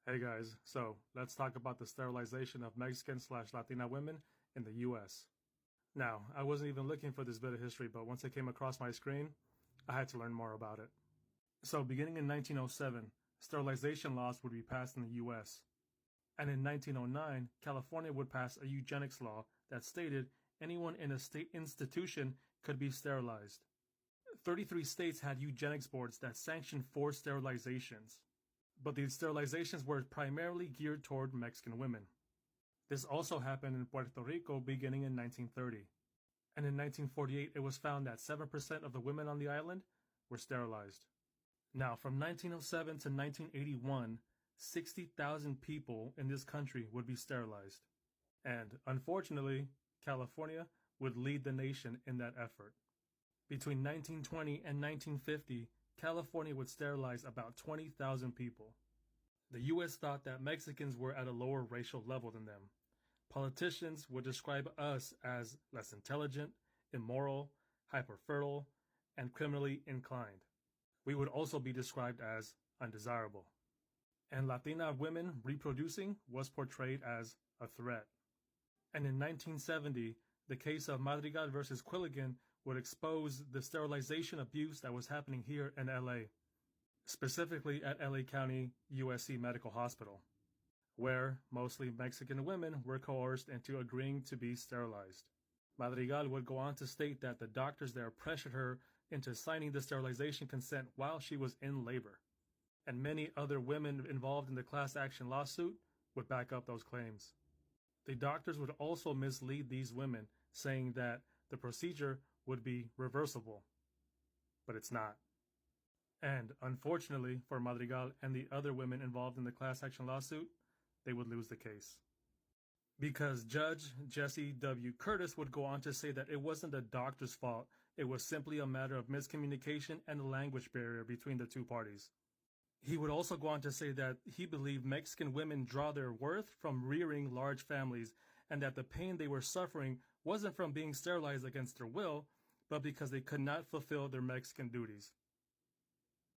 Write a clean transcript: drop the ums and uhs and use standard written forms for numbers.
Hey guys, so let's talk about the sterilization of Mexican/Latina women in the US. Now, I wasn't even looking for this bit of history, but once it came across my screen, I had to learn more about it. So, beginning in 1907, sterilization laws would be passed in the US. And in 1909, California would pass a eugenics law that stated anyone in a state institution could be sterilized. 33 states had eugenics boards that sanctioned forced sterilizations, but these sterilizations were primarily geared toward Mexican women. This also happened in Puerto Rico beginning in 1930. And in 1948, it was found that 7% of the women on the island were sterilized. Now, from 1907 to 1981, 60,000 people in this country would be sterilized. And unfortunately, California would lead the nation in that effort. Between 1920 and 1950, California would sterilize about 20,000 people. The U.S. thought that Mexicans were at a lower racial level than them. Politicians would describe us as less intelligent, immoral, hyperfertile, and criminally inclined. We would also be described as undesirable. And Latina women reproducing was portrayed as a threat. And in 1970, the case of Madrigal versus Quilligan would expose the sterilization abuse that was happening here in LA, specifically at LA County USC Medical Hospital, where mostly Mexican women were coerced into agreeing to be sterilized. Madrigal would go on to state that the doctors there pressured her into signing the sterilization consent while she was in labor, and many other women involved in the class action lawsuit would back up those claims. The doctors would also mislead these women, saying that the procedure would be reversible, but it's not. And unfortunately for Madrigal and the other women involved in the class action lawsuit, they would lose the case. Because Judge Jesse W. Curtis would go on to say that it wasn't the doctor's fault, it was simply a matter of miscommunication and a language barrier between the two parties. He would also go on to say that he believed Mexican women draw their worth from rearing large families, and that the pain they were suffering wasn't from being sterilized against their will, but because they could not fulfill their Mexican duties.